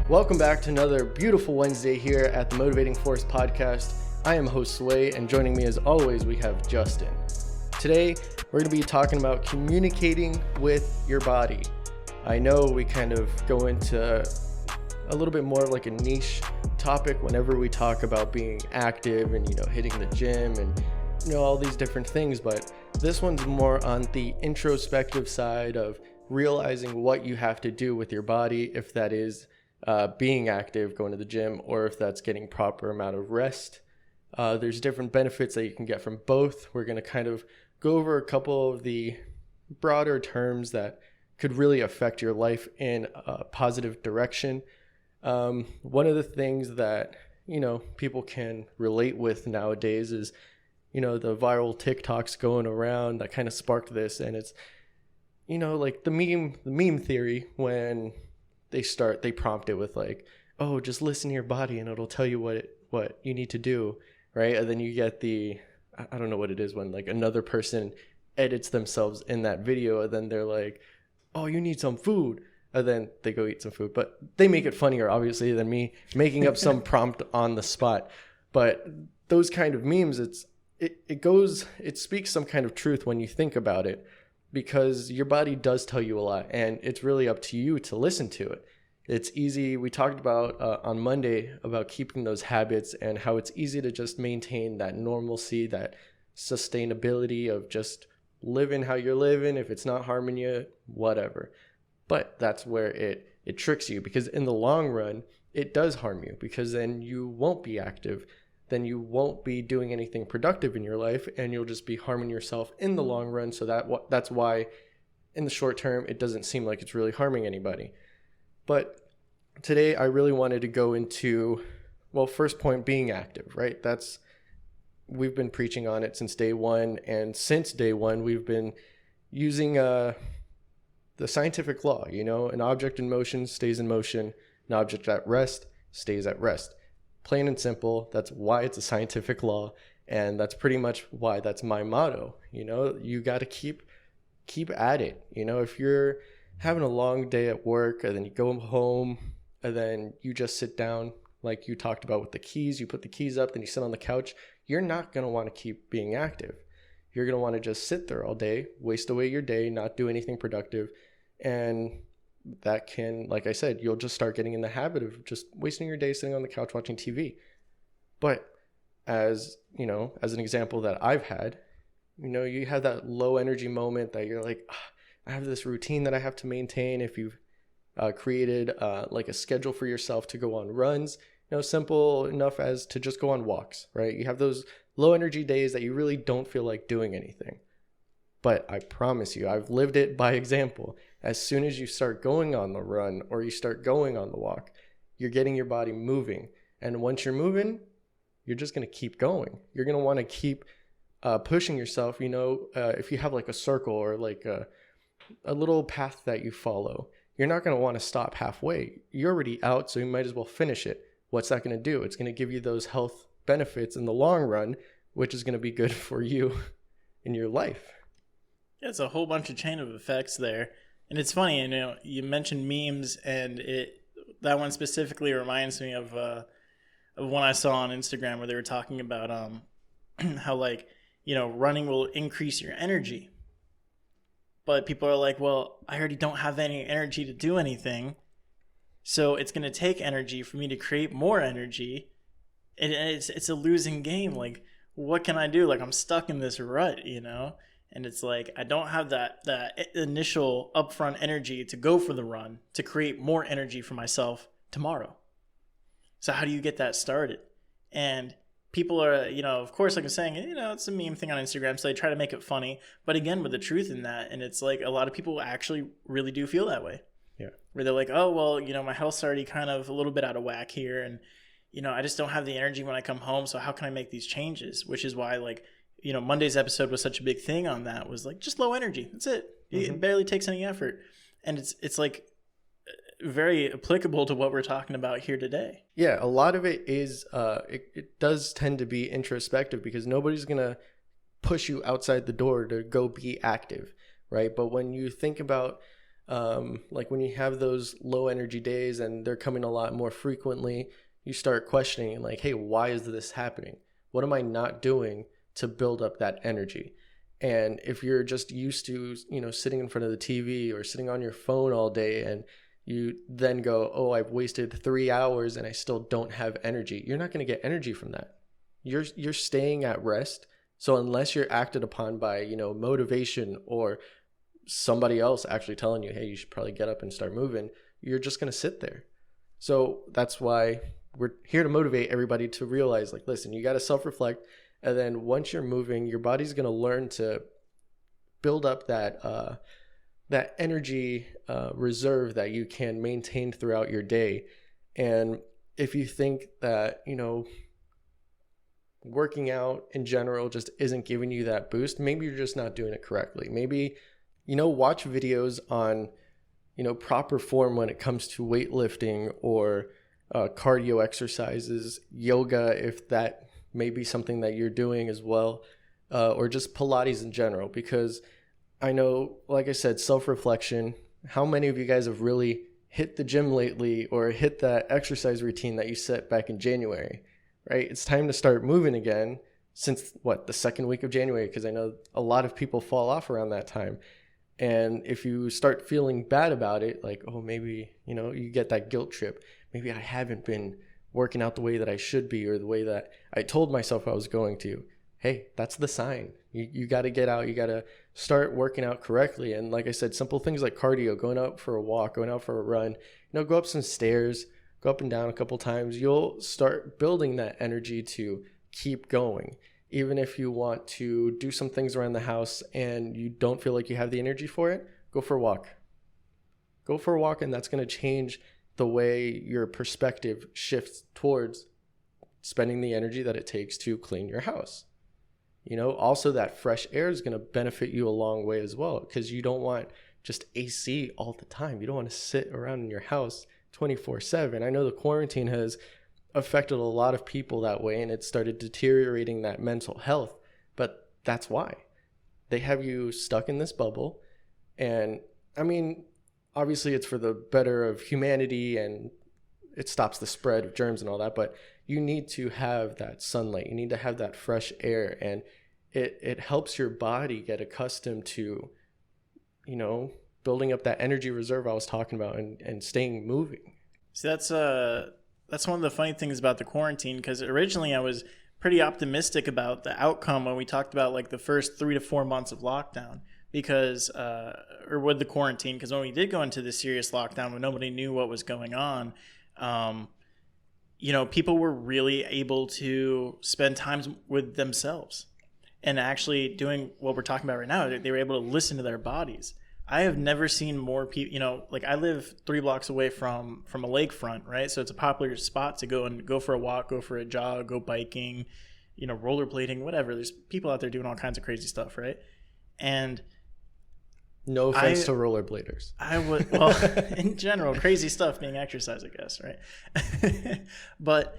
Welcome back to another beautiful Wednesday here at the Motivating Force Podcast. I am host Sway, and joining me as always, we have Justin. Today, we're going to be talking about communicating with your body. I know we kind of go into a little bit more like a niche topic whenever we talk about being active and, hitting the gym and, all these different things, but this one's more on the introspective side of realizing what you have to do with your body, if that is being active, going to the gym, or if that's getting proper amount of rest. There's different benefits that you can get from both. We're going to kind of go over a couple of the broader terms that could really affect your life in a positive direction. One of the things that, people can relate with nowadays is, the viral TikToks going around that kind of sparked this. And it's, like the meme theory when they prompt it with like, oh, just listen to your body and it'll tell you what you need to do, right? And then you get I don't know what it is when like another person edits themselves in that video and then they're like, oh, you need some food. And then they go eat some food. But they make it funnier, obviously, than me making up some prompt on the spot. But those kind of memes, it speaks some kind of truth when you think about it, because your body does tell you a lot, and it's really up to you to listen to it. It's easy. We talked about on Monday about keeping those habits and how it's easy to just maintain that normalcy, that sustainability of just living how you're living. If it's not harming you, whatever. But that's where it tricks you, because in the long run, it does harm you, because then you won't be active. Then you won't be doing anything productive in your life, and you'll just be harming yourself in the long run. So that's why in the short term, it doesn't seem like it's really harming anybody. But today I really wanted to go into, first point, being active, right? We've been preaching on it since day one. And since day one, we've been using the scientific law, an object in motion stays in motion, an object at rest stays at rest. Plain and simple. That's why it's a scientific law. And that's pretty much why that's my motto. You got to keep at it. If you're having a long day at work and then you go home and then you just sit down, like you talked about with the keys, you put the keys up, then you sit on the couch, you're not going to want to keep being active. You're going to want to just sit there all day, waste away your day, not do anything productive. And that can, like I said, you'll just start getting in the habit of just wasting your day sitting on the couch watching TV. But as an example that I've had, you have that low energy moment that you're like, I have this routine that I have to maintain. If you've created like a schedule for yourself to go on runs, simple enough as to just go on walks, right? You have those low energy days that you really don't feel like doing anything. But I promise you, I've lived it by example. As soon as you start going on the run or you start going on the walk, you're getting your body moving. And once you're moving, you're just going to keep going. You're going to want to keep pushing yourself. If you have like a circle or like a little path that you follow, you're not going to want to stop halfway. You're already out, so you might as well finish it. What's that going to do? It's going to give you those health benefits in the long run, which is going to be good for you in your life. Yeah, it's a whole bunch of chain of effects there. And it's funny, you mentioned memes, and that one specifically reminds me of one I saw on Instagram where they were talking about how running will increase your energy. But people are like, well, I already don't have any energy to do anything. So it's going to take energy for me to create more energy. And it's a losing game. Like, what can I do? Like, I'm stuck in this rut, And it's like, I don't have that initial upfront energy to go for the run, to create more energy for myself tomorrow. So how do you get that started? And people are, of course, like I'm saying, it's a meme thing on Instagram, so they try to make it funny. But again, with the truth in that, and it's like a lot of people actually really do feel that way. Yeah. Where they're like, oh, well, my health's already kind of a little bit out of whack here. And, I just don't have the energy when I come home. So how can I make these changes? Which is why, Monday's episode was such a big thing on that, was like just low energy. That's it. Mm-hmm. It barely takes any effort. And it's like very applicable to what we're talking about here today. Yeah, a lot of it is, it does tend to be introspective, because nobody's going to push you outside the door to go be active, right? But when you think about Like when you have those low energy days and they're coming a lot more frequently, you start questioning like, hey, why is this happening? What am I not doing to build up that energy? And if you're just used to, sitting in front of the TV or sitting on your phone all day, and you then go, oh, I've wasted 3 hours and I still don't have energy, you're not going to get energy from that. You're staying at rest. So unless you're acted upon by, motivation or somebody else actually telling you, hey, you should probably get up and start moving, you're just going to sit there. So that's why we're here to motivate everybody to realize, like, listen, you got to self-reflect. And then once you're moving, your body's going to learn to build up that energy reserve that you can maintain throughout your day. And if you think that, working out in general just isn't giving you that boost, maybe you're just not doing it correctly. Maybe, watch videos on, proper form when it comes to weightlifting or cardio exercises, yoga, if that may be something that you're doing as well, or just Pilates in general. Because I know, like I said, self-reflection, how many of you guys have really hit the gym lately or hit that exercise routine that you set back in January, right? It's time to start moving again since the second week of January, because I know a lot of people fall off around that time. And if you start feeling bad about it, like, oh, maybe, you get that guilt trip. Maybe I haven't been working out the way that I should be, or the way that I told myself I was going to. Hey, that's the sign. You got to get out. You got to start working out correctly. And like I said, simple things like cardio, going out for a walk, going out for a run, go up some stairs, go up and down a couple times. You'll start building that energy to keep going. Even if you want to do some things around the house and you don't feel like you have the energy for it, go for a walk. Go for a walk, and that's going to change the way your perspective shifts towards spending the energy that it takes to clean your house. Also that fresh air is going to benefit you a long way as well, because you don't want just AC all the time. You don't want to sit around in your house 24/7. I know the quarantine has affected a lot of people that way, and it started deteriorating that mental health. But that's why they have you stuck in this bubble. And I mean, obviously it's for the better of humanity and it stops the spread of germs and all that, but you need to have that sunlight. You need to have that fresh air, and it helps your body get accustomed to, building up that energy reserve I was talking about and staying moving. See, that's one of the funny things about the quarantine, because originally I was pretty optimistic about the outcome when we talked about like the first 3 to 4 months of lockdown, because or with the quarantine, because when we did go into this serious lockdown when nobody knew what was going on, people were really able to spend time with themselves and actually doing what we're talking about right now. They were able to listen to their bodies. I have never seen more people, like I live 3 blocks away from a lakefront, right? So it's a popular spot to go for a walk, go for a jog, go biking, rollerblading, whatever. There's people out there doing all kinds of crazy stuff, right? And no offense to rollerbladers. In general, crazy stuff being exercise, I guess, right? But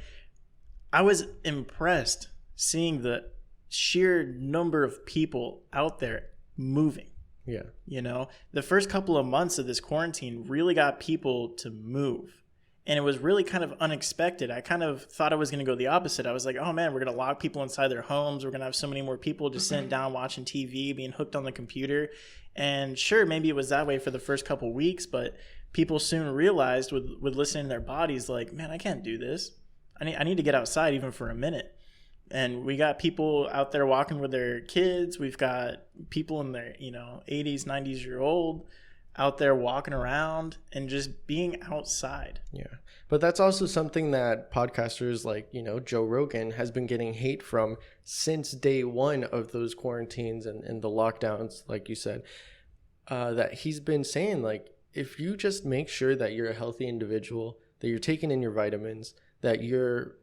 I was impressed seeing the sheer number of people out there moving. Yeah. The first couple of months of this quarantine really got people to move. And it was really kind of unexpected. I kind of thought I was going to go the opposite. I was like, oh man, we're going to lock people inside their homes. We're going to have so many more people just sitting down watching TV, being hooked on the computer. And sure, maybe it was that way for the first couple weeks, but people soon realized with listening to their bodies, like, man, I can't do this. I need to get outside even for a minute. And we got people out there walking with their kids. We've got people in their, 80s, 90s year old out there walking around and just being outside. Yeah. But that's also something that podcasters like, Joe Rogan has been getting hate from since day one of those quarantines and the lockdowns, like you said, that he's been saying, like, if you just make sure that you're a healthy individual, that you're taking in your vitamins, that you're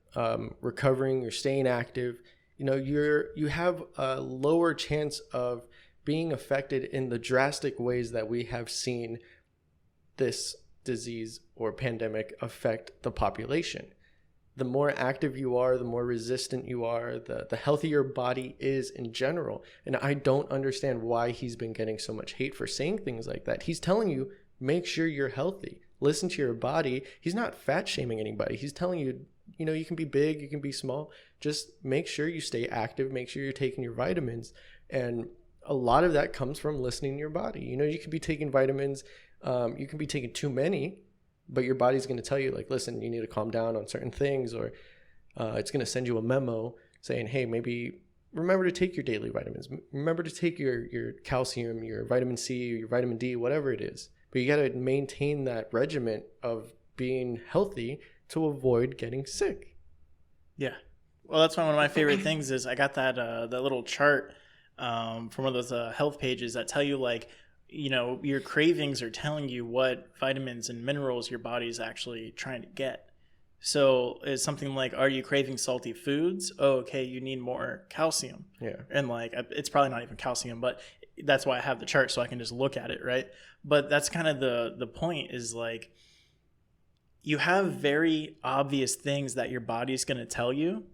recovering, you're staying active, you have a lower chance of being affected in the drastic ways that we have seen this disease or pandemic affect the population. The more active you are, the more resistant you are, the healthier your body is in general. And I don't understand why he's been getting so much hate for saying things like that. He's telling you make sure you're healthy. Listen to your body. He's not fat shaming anybody. He's telling you, you can be big, you can be small. Just make sure you stay active. Make sure you're taking your vitamins. And a lot of that comes from listening to your body. You can be taking vitamins. You can be taking too many, but your body's going to tell you, like, listen, you need to calm down on certain things, or it's going to send you a memo saying, hey, maybe remember to take your daily vitamins. Remember to take your calcium, your vitamin C, your vitamin D, whatever it is. But you got to maintain that regimen of being healthy to avoid getting sick. Yeah. Well, that's one of my favorite things is I got that little chart from one of those health pages that tell you, like, your cravings are telling you what vitamins and minerals your body's actually trying to get. So it's something like, are you craving salty foods? Oh, okay, you need more calcium. Yeah. And like, it's probably not even calcium, but that's why I have the chart so I can just look at it, right? But that's kind of the point is, like, you have very obvious things that your body's going to tell you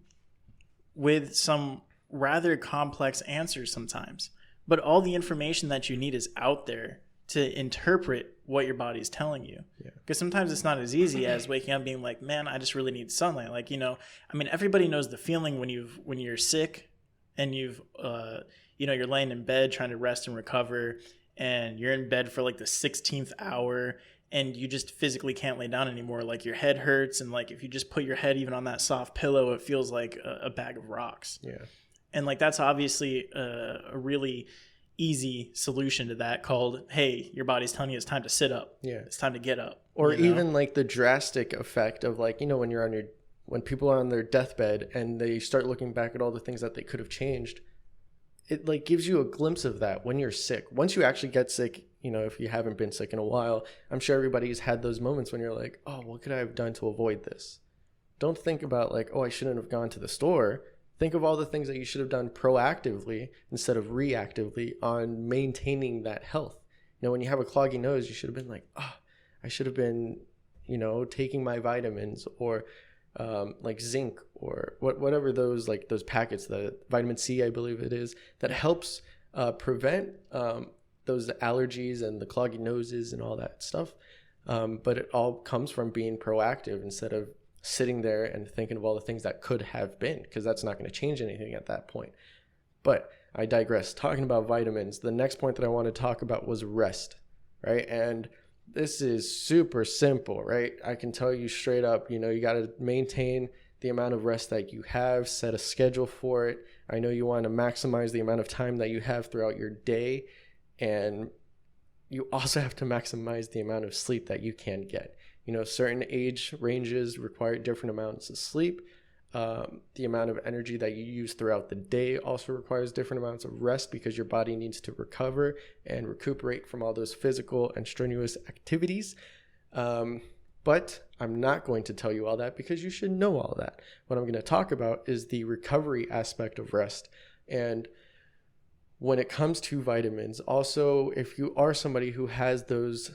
with some rather complex answers sometimes. But all the information that you need is out there to interpret what your body's telling you. Because sometimes it's not as easy as waking up being like, man, I just really need sunlight. Like, everybody knows the feeling when you're sick and you're laying in bed trying to rest and recover, and you're in bed for like the 16th hour and you just physically can't lay down anymore. Like, your head hurts, and like if you just put your head even on that soft pillow, it feels like a bag of rocks. Yeah. And like, that's obviously a really easy solution to that, called, hey, your body's telling you it's time to sit up. Yeah. It's time to get up. Or even like the drastic effect of, like, when people are on their deathbed and they start looking back at all the things that they could have changed, it like gives you a glimpse of that when you're sick. Once you actually get sick, if you haven't been sick in a while, I'm sure everybody's had those moments when you're like, oh, what could I have done to avoid this? Don't think about like, oh, I shouldn't have gone to the store. Think of all the things that you should have done proactively instead of reactively on maintaining that health. When you have a cloggy nose, you should have been like, oh, I should have been, taking my vitamins, or like zinc, or whatever those packets, the vitamin C, I believe it is, that helps prevent those allergies and the cloggy noses and all that stuff. But it all comes from being proactive instead of sitting there and thinking of all the things that could have been, because that's not going to change anything at that point. But I digress. Talking about vitamins, the next point that I want to talk about was rest, right? And this is super simple, right? I can tell you straight up, you got to maintain the amount of rest that you have, set a schedule for it. I know you want to maximize the amount of time that you have throughout your day, and you also have to maximize the amount of sleep that you can get. Certain age ranges require different amounts of sleep. The amount of energy that you use throughout the day also requires different amounts of rest, because your body needs to recover and recuperate from all those physical and strenuous activities. But I'm not going to tell you all that, because you should know all that. What I'm going to talk about is the recovery aspect of rest. And when it comes to vitamins, also, if you are somebody who has those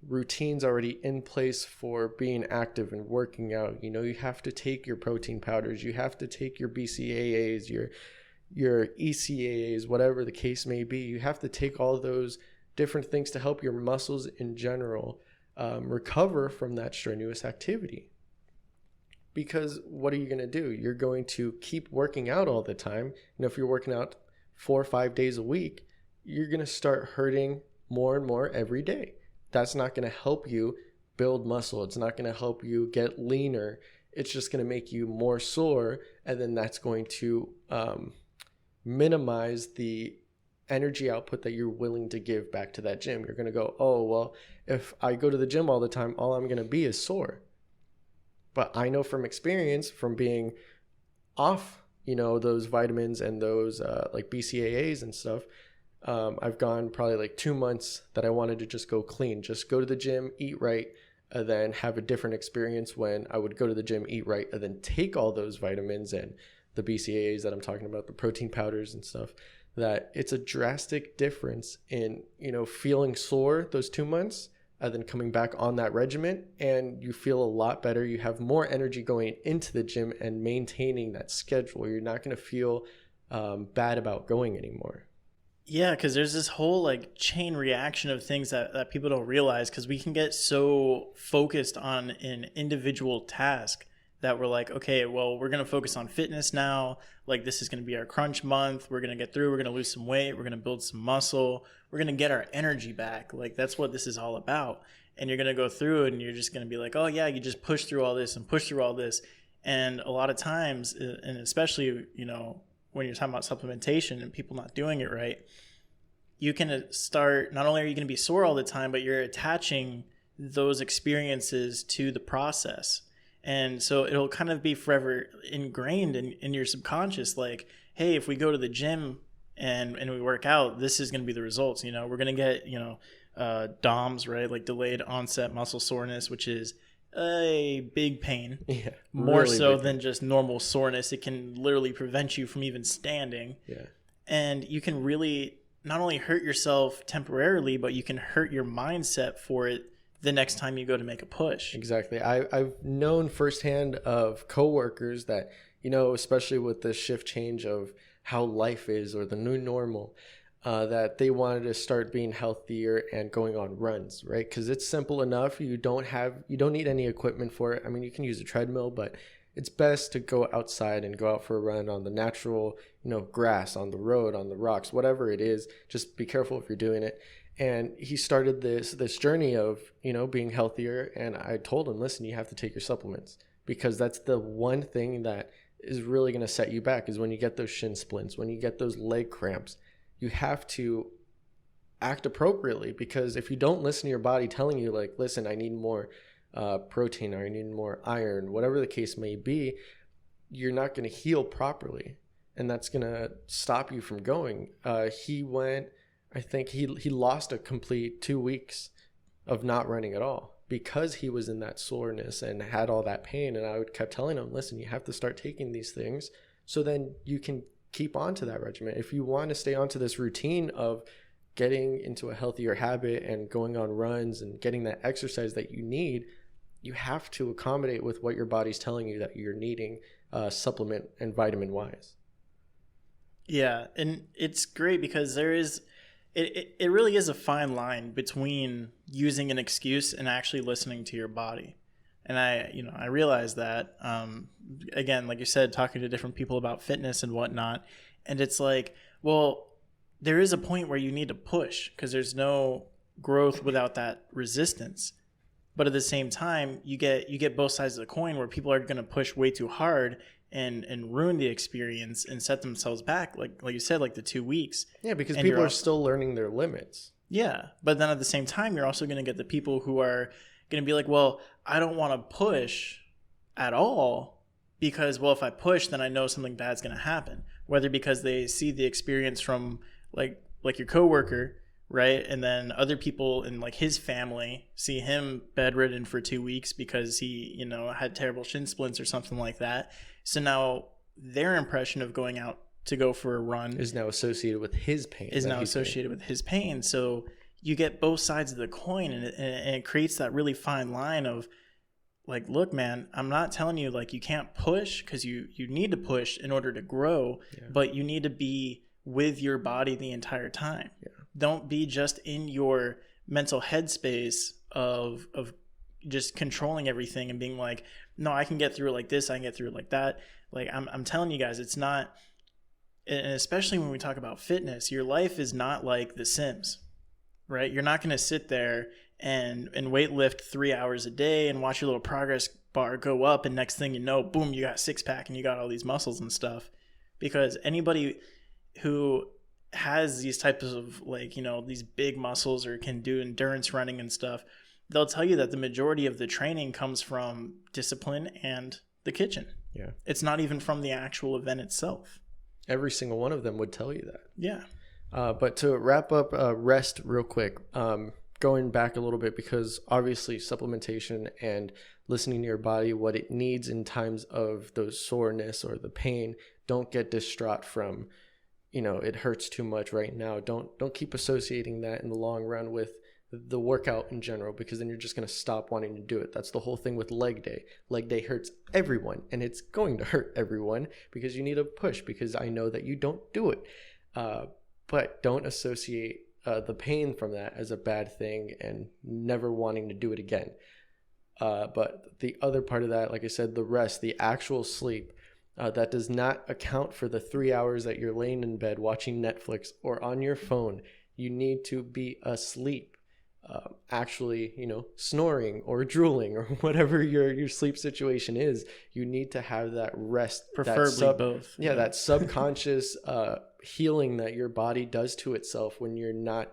routines already in place for being active and working out, you have to take your protein powders, you have to take your BCAAs, your ECAAs, whatever the case may be. You have to take all those different things to help your muscles in general recover from that strenuous activity. Because what are you going to do? You're going to keep working out all the time. If you're working out 4 or 5 days a week, you're going to start hurting more and more every day. That's not going to help you build muscle. It's not going to help you get leaner. It's just going to make you more sore. And then that's going to minimize the energy output that you're willing to give back to that gym. You're going to go, oh, well, if I go to the gym all the time, all I'm going to be is sore. But I know from experience, from being off those vitamins and those like BCAAs and stuff, I've gone probably like 2 months that I wanted to just go clean, just go to the gym, eat right, and then have a different experience when I would go to the gym, eat right, and then take all those vitamins and the BCAAs that I'm talking about, the protein powders and stuff, that it's a drastic difference in, feeling sore those 2 months and then coming back on that regimen, and you feel a lot better. You have more energy going into the gym and maintaining that schedule. You're not going to feel bad about going anymore. Yeah, because there's this whole like chain reaction of things that people don't realize, because we can get so focused on an individual task that we're like, okay, well, we're going to focus on fitness now. Like, this is going to be our crunch month. We're going to get through. We're going to lose some weight. We're going to build some muscle. We're going to get our energy back. Like, that's what this is all about. And you're going to go through it and you're just going to be like, oh, yeah, you just push through all this and push through all this. And a lot of times, and especially, you know, when you're talking about supplementation and people not doing it right, you can start, not only are you going to be sore all the time, but you're attaching those experiences to the process. And so it'll kind of be forever ingrained in your subconscious, like, hey, if we go to the gym and we work out, this is going to be the results. You know, we're going to get, you know, DOMS, right? Like delayed onset muscle soreness, which is a big pain. Yeah. More really so big than just normal soreness. It can literally prevent you from even standing. Yeah. And you can really not only hurt yourself temporarily, but you can hurt your mindset for it the next time you go to make a push. Exactly. I've known firsthand of coworkers that, you know, especially with the shift change of how life is or the new normal, that they wanted to start being healthier and going on runs, right? Because it's simple enough. You don't need any equipment for it. I mean, you can use a treadmill, but it's best to go outside and go out for a run on the natural, you know, grass, on the road, on the rocks, whatever it is. Just be careful if you're doing it. And he started this journey of, you know, being healthier. And I told him, listen, you have to take your supplements, because that's the one thing that is really going to set you back, is when you get those shin splints, when you get those leg cramps. You have to act appropriately, because if you don't listen to your body telling you, like, listen, I need more protein, or I need more iron, whatever the case may be, you're not going to heal properly. And that's going to stop you from going. He went, I think he lost a complete 2 weeks of not running at all, because he was in that soreness and had all that pain. And I kept telling him, listen, you have to start taking these things so then you can keep on to that regimen. If you want to stay onto this routine of getting into a healthier habit and going on runs and getting that exercise that you need, you have to accommodate with what your body's telling you that you're needing, supplement and vitamin wise. Yeah. And it's great because it really is a fine line between using an excuse and actually listening to your body. And I realize that, again, like you said, talking to different people about fitness and whatnot. And it's like, well, there is a point where you need to push, because there's no growth without that resistance. But at the same time, you get both sides of the coin, where people are going to push way too hard and ruin the experience and set themselves back, like you said, like the 2 weeks. Yeah, because people are still learning their limits. Yeah, but then at the same time, you're also going to get the people who are going to be like, well, I don't want to push at all, because, well, if I push, then I know something bad's going to happen. Whether because they see the experience from like your coworker, right? And then other people in like his family see him bedridden for 2 weeks because he, you know, had terrible shin splints or something like that. So now their impression of going out to go for a run is now associated with his pain. So you get both sides of the coin, and it creates that really fine line of like, look, man, I'm not telling you like you can't push, because you need to push in order to grow, but you need to be with your body the entire time. Yeah. Don't be just in your mental headspace of just controlling everything and being like, no, I can get through it like this, I can get through it like that. Like I'm telling you guys, it's not, and especially when we talk about fitness, your life is not like The Sims, right? You're not going to sit there and weight lift 3 hours a day and watch your little progress bar go up, and next thing you know, boom, you got a six pack and you got all these muscles and stuff. Because anybody who has these types of, like, you know, these big muscles or can do endurance running and stuff, they'll tell you that the majority of the training comes from discipline and the kitchen. Yeah. It's not even from the actual event itself. Every single one of them would tell you that. Yeah. But to wrap up rest real quick, going back a little bit, because obviously supplementation and listening to your body, what it needs in times of those soreness or the pain, don't get distraught from, you know, it hurts too much right now. Don't keep associating that in the long run with the workout in general, because then you're just going to stop wanting to do it. That's the whole thing with leg day. Leg day hurts everyone, and it's going to hurt everyone because you need a push, because I know that you don't do it. but don't associate the pain from that as a bad thing and never wanting to do it again. But the other part of that, like I said, the rest, the actual sleep, that does not account for the 3 hours that you're laying in bed watching Netflix or on your phone. You need to be asleep, actually, snoring or drooling or whatever your sleep situation is. You need to have that rest, preferably both. Yeah, that subconscious healing that your body does to itself when you're not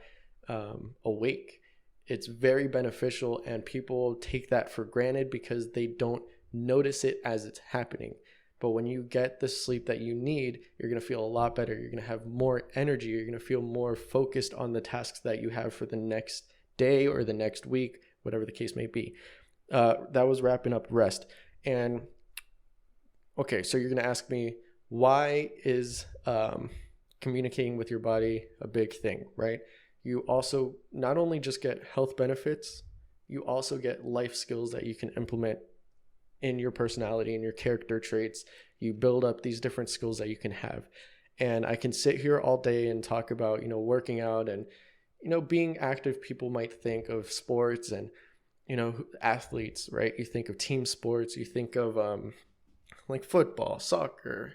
awake. It's very beneficial, and people take that for granted because they don't notice it as it's happening. But when you get the sleep that you need, you're going to feel a lot better. You're going to have more energy. You're going to feel more focused on the tasks that you have for the next day or the next week, whatever the case may be. That was wrapping up rest. And okay, so you're going to ask me, why is communicating with your body a big thing, right? You also not only just get health benefits, you also get life skills that you can implement in your personality and your character traits. You build up these different skills that you can have. And I can sit here all day and talk about, working out and, being active. People might think of sports and, athletes, right? You think of team sports, you think of like football, soccer,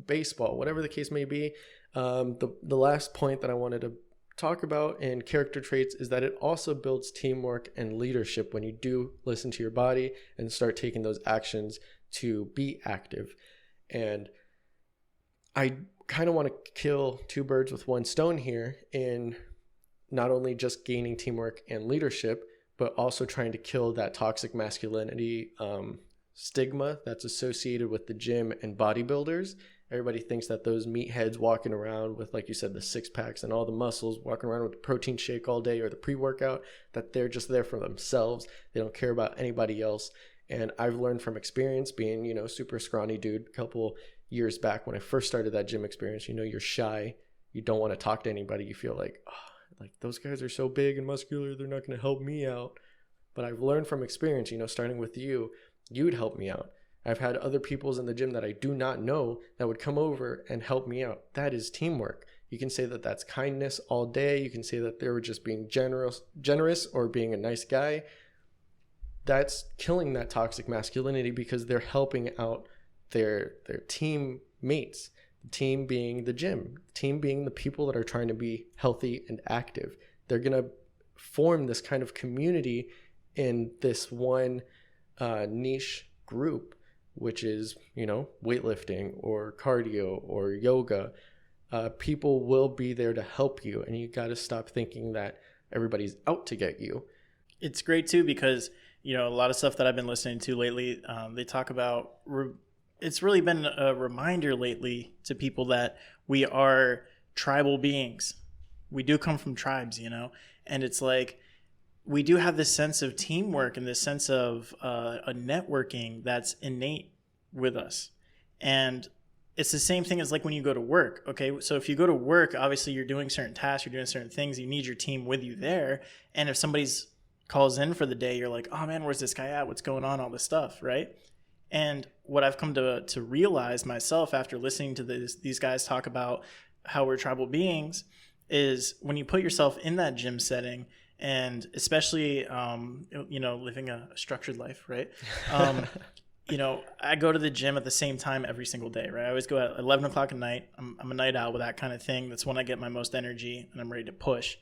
baseball, whatever the case may be. The last point that I wanted to talk about in character traits is that it also builds teamwork and leadership when you do listen to your body and start taking those actions to be active. And I kind of want to kill two birds with one stone here in not only just gaining teamwork and leadership, but also trying to kill that toxic masculinity stigma that's associated with the gym and bodybuilders. Everybody thinks that those meatheads walking around with, like you said, the six packs and all the muscles, walking around with the protein shake all day or the pre-workout, that they're just there for themselves. They don't care about anybody else. And I've learned from experience being, super scrawny dude a couple years back when I first started that gym experience. You're shy. You don't want to talk to anybody. You feel like those guys are so big and muscular, they're not going to help me out. But I've learned from experience, starting with you, you'd help me out. I've had other peoples in the gym that I do not know that would come over and help me out. That is teamwork. You can say that that's kindness all day. You can say that they were just being generous or being a nice guy. That's killing that toxic masculinity because they're helping out their teammates. The team being the gym, the team being the people that are trying to be healthy and active. They're going to form this kind of community in this one niche group, which is, weightlifting or cardio or yoga. People will be there to help you, and you got to stop thinking that everybody's out to get you. It's great too because, a lot of stuff that I've been listening to lately, they talk about, it's really been a reminder lately to people that we are tribal beings. We do come from tribes, and it's like, we do have this sense of teamwork and this sense of a networking that's innate with us. And it's the same thing as like when you go to work. Okay, so if you go to work, obviously you're doing certain tasks, you're doing certain things, you need your team with you there. And if somebody's calls in for the day, you're like, oh man, where's this guy at? What's going on? All this stuff, right? And what I've come to realize myself after listening to these guys talk about how we're tribal beings is when you put yourself in that gym setting, and especially, living a structured life, right? I go to the gym at the same time every single day, right? I always go at 11 o'clock at night. I'm a night owl with that kind of thing. That's when I get my most energy and I'm ready to push.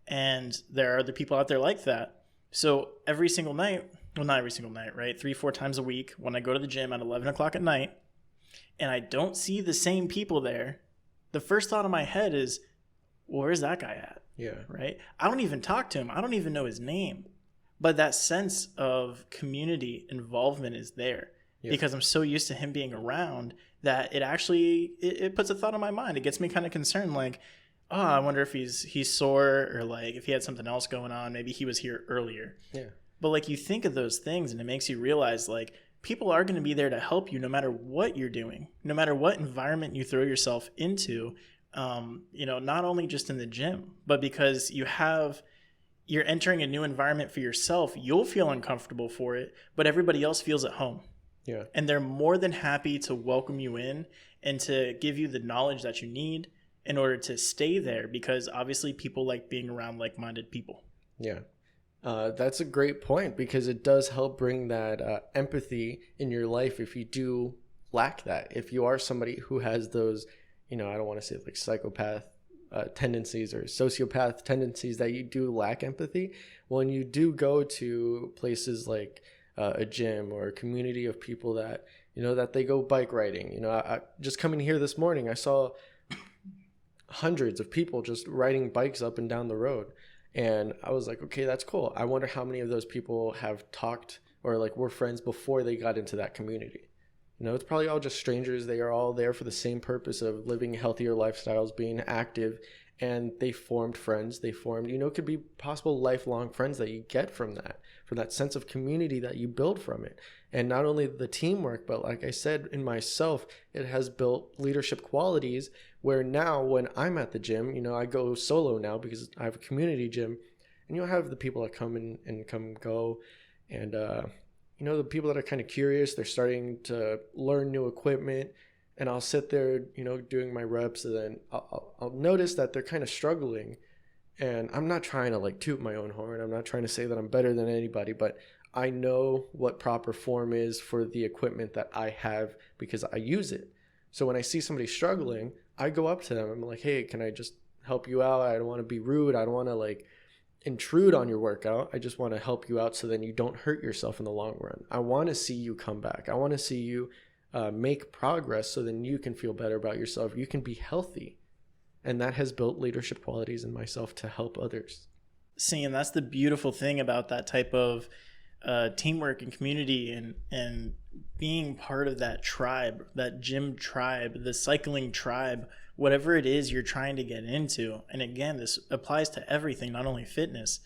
And there are other people out there like that. So every single night, well, not every single night, right? 3-4 times a week when I go to the gym at 11 o'clock at night and I don't see the same people there, the first thought in my head is, well, where's that guy at? Yeah. Right? I don't even talk to him. I don't even know his name. But that sense of community involvement is there because I'm so used to him being around that it actually, it puts a thought in my mind. It gets me kind of concerned, like, oh, I wonder if he's sore or like if he had something else going on. Maybe he was here earlier. Yeah. But like you think of those things and it makes you realize like people are going to be there to help you no matter what you're doing, no matter what environment you throw yourself into. Not only just in the gym, but because you're entering a new environment for yourself, you'll feel uncomfortable for it, but everybody else feels at home. Yeah. And they're more than happy to welcome you in and to give you the knowledge that you need in order to stay there, because obviously people like being around like-minded people. Yeah. That's a great point, because it does help bring that empathy in your life if you do lack that. If you are somebody who has those, I don't want to say like psychopath tendencies or sociopath tendencies, that you do lack empathy, when you do go to places like a gym or a community of people that, that they go bike riding. I just coming here this morning, I saw hundreds of people just riding bikes up and down the road. And I was like, okay, that's cool. I wonder how many of those people have talked or like were friends before they got into that community. It's probably all just strangers. They are all there for the same purpose of living healthier lifestyles, being active, and they formed friends. They formed, it could be possible lifelong friends that you get from that sense of community that you build from it. And not only the teamwork, but like I said, in myself, it has built leadership qualities where now when I'm at the gym, I go solo now because I have a community gym, and I have the people that come in and come and go. And, the people that are kind of curious, they're starting to learn new equipment, and I'll sit there, doing my reps, and then I'll notice that they're kind of struggling. And I'm not trying to like toot my own horn. I'm not trying to say that I'm better than anybody, but I know what proper form is for the equipment that I have because I use it. So when I see somebody struggling, I go up to them. I'm like, hey, can I just help you out? I don't want to be rude. I don't want to like intrude on your workout. I just want to help you out so then you don't hurt yourself in the long run. I want to see you come back. I want to see you make progress so then you can feel better about yourself. You can be healthy. And that has built leadership qualities in myself to help others. See, and that's the beautiful thing about that type of teamwork and community and being part of that tribe, that gym tribe, the cycling tribe, whatever it is you're trying to get into. And again, this applies to everything, not only fitness.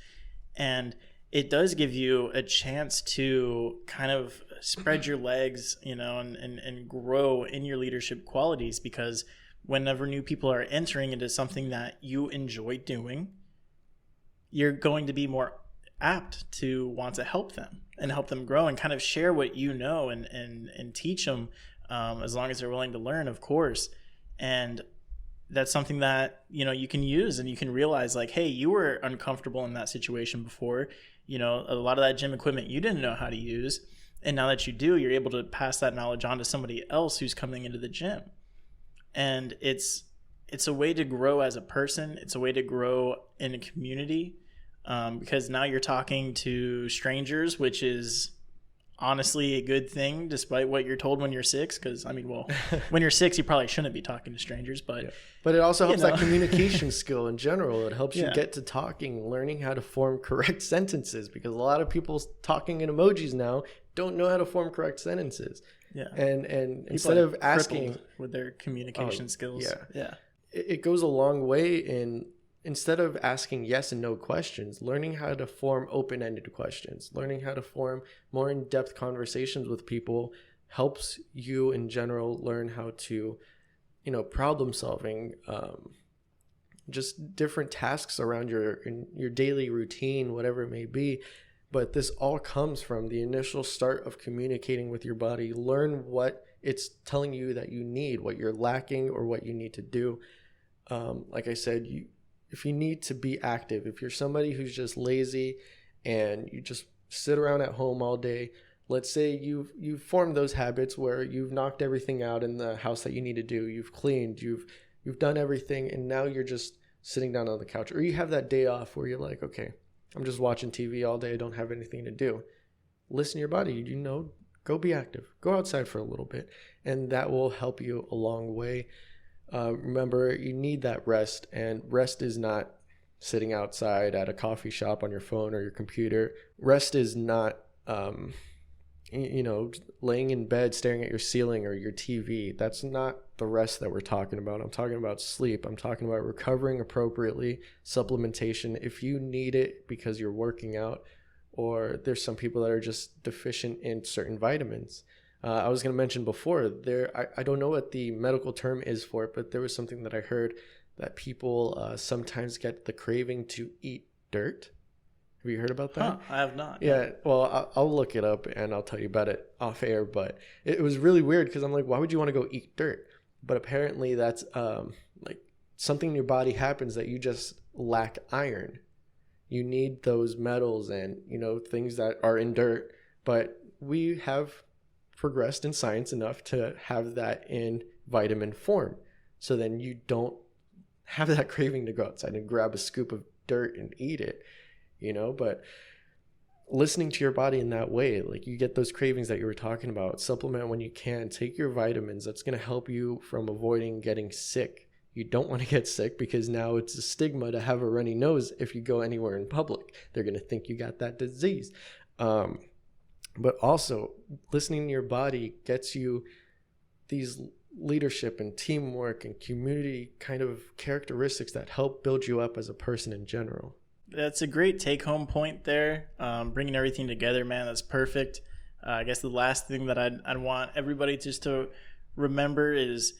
And it does give you a chance to kind of spread your legs, and grow in your leadership qualities, because whenever new people are entering into something that you enjoy doing, you're going to be more apt to want to help them and help them grow and kind of share what you know and teach them, as long as they're willing to learn, of course. And that's something that, you can use, and you can realize like, hey, you were uncomfortable in that situation before. A lot of that gym equipment you didn't know how to use. And now that you do, you're able to pass that knowledge on to somebody else who's coming into the gym. And it's a way to grow as a person. It's a way to grow in a community, because now you're talking to strangers, which is honestly a good thing, despite what you're told when you're 6. Because when you're 6, you probably shouldn't be talking to strangers. But yeah. But it also helps that communication skill in general. It helps you get to talking, learning how to form correct sentences, because a lot of people talking in emojis now don't know how to form correct sentences. Yeah. And instead of asking with their communication skills. Yeah. It goes a long way in, instead of asking yes and no questions, learning how to form open-ended questions, learning how to form more in-depth conversations with people helps you in general learn how to, problem solving, just different tasks around your daily routine, whatever it may be. But this all comes from the initial start of communicating with your body. Learn what it's telling you that you need, what you're lacking or what you need to do. Like I said, if you need to be active, if you're somebody who's just lazy and you just sit around at home all day, let's say you've formed those habits where you've knocked everything out in the house that you need to do. You've cleaned, you've done everything, and now you're just sitting down on the couch. Or you have that day off where you're like, okay, I'm just watching TV all day. I don't have anything to do. Listen to your body. Go be active. Go outside for a little bit, and that will help you a long way. Remember, you need that rest, and rest is not sitting outside at a coffee shop on your phone or your computer. Rest is not, laying in bed staring at your ceiling or your TV. That's not the rest that we're talking about. I'm talking about sleep. I'm talking about recovering appropriately, supplementation if you need it because you're working out, or there's some people that are just deficient in certain vitamins. I was going to mention before, I don't know what the medical term is for it, but there was something that I heard that people sometimes get the craving to eat dirt. Have you heard about that? Huh, I have not. Yeah, well, I'll look it up and I'll tell you about it off air, but it was really weird because I'm like, why would you want to go eat dirt? But apparently that's like something in your body happens that you just lack iron. You need those metals and, things that are in dirt, but we have progressed in science enough to have that in vitamin form. So then you don't have that craving to go outside and grab a scoop of dirt and eat it, but listening to your body in that way, like you get those cravings that you were talking about, supplement when you can, take your vitamins. That's going to help you from avoiding getting sick. You don't want to get sick because now it's a stigma to have a runny nose if you go anywhere in public. They're going to think you got that disease. But also listening to your body gets you these leadership and teamwork and community kind of characteristics that help build you up as a person in general. That's a great take-home point there. Bringing everything together, man, that's perfect. I guess the last thing that I'd want everybody just to remember is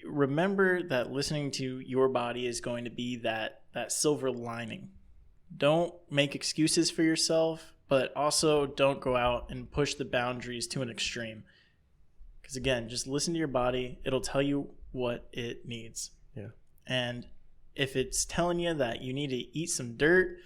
remember that listening to your body is going to be that silver lining. Don't make excuses for yourself, but also don't go out and push the boundaries to an extreme. Because again, just listen to your body. It'll tell you what it needs. Yeah. And if it's telling you that you need to eat some dirt,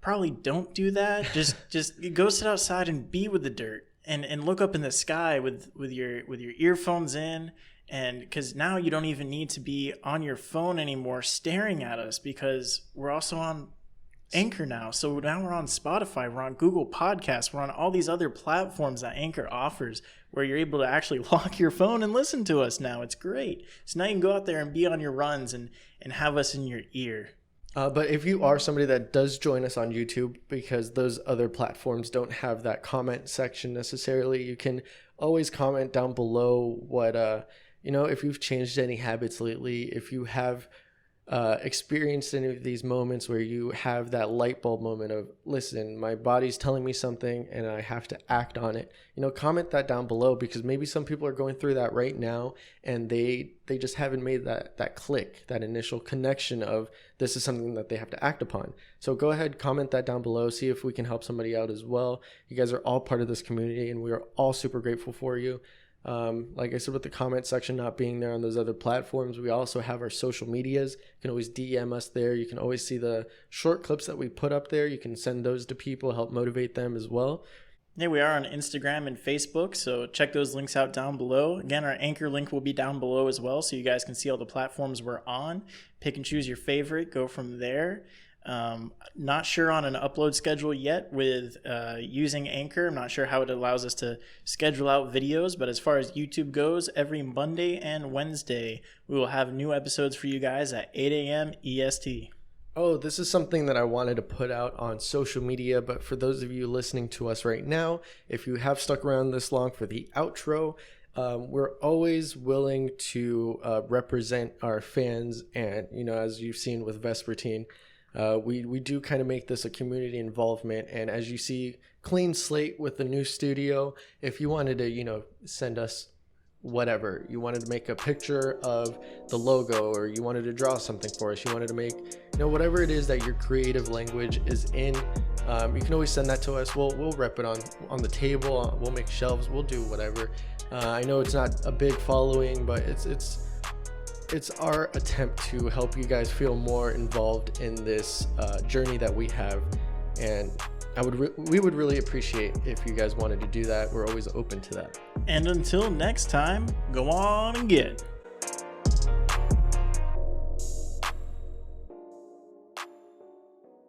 probably don't do that. Just go sit outside and be with the dirt and look up in the sky with your earphones in. And because now you don't even need to be on your phone anymore staring at us, because we're also on Anchor now. So now we're on Spotify, we're on Google Podcasts, we're on all these other platforms that Anchor offers where you're able to actually lock your phone and listen to us now. It's great. So now you can go out there and be on your runs and have us in your ear. But if you are somebody that does join us on YouTube, because those other platforms don't have that comment section necessarily, you can always comment down below what, if you've changed any habits lately, if you have experienced any of these moments where you have that light bulb moment of, listen, my body's telling me something and I have to act on it. Comment that down below, because maybe some people are going through that right now and they just haven't made that click, that initial connection of this is something that they have to act upon. So go ahead, comment that down below, see if we can help somebody out as well. You guys are all part of this community and we are all super grateful for you. Like I said, with the comment section not being there on those other platforms, we also have our social medias. You can always DM us there. You can always see the short clips that we put up there. You can send those to people, help motivate them as well. Yeah, we are on Instagram and Facebook, so check those links out down below. Again, our Anchor link will be down below as well, so you guys can see all the platforms we're on. Pick and choose your favorite, go from there. Not sure on an upload schedule yet with using Anchor. I'm not sure how it allows us to schedule out videos, but as far as YouTube goes, every Monday and Wednesday, we will have new episodes for you guys at 8 a.m. EST. Oh, this is something that I wanted to put out on social media, but for those of you listening to us right now, if you have stuck around this long for the outro, we're always willing to represent our fans. And, as you've seen with Vespertine, we do kind of make this a community involvement. And as you see, clean slate with the new studio. If you wanted to, send us whatever, you wanted to make a picture of the logo, or you wanted to draw something for us, you wanted to make, whatever it is that your creative language is in, you can always send that to us. We'll rep it on the table. We'll make shelves. We'll do whatever. I know it's not a big following, but it's our attempt to help you guys feel more involved in this journey that we have, and we would really appreciate if you guys wanted to do that. We're always open to that. And until next time, go on and get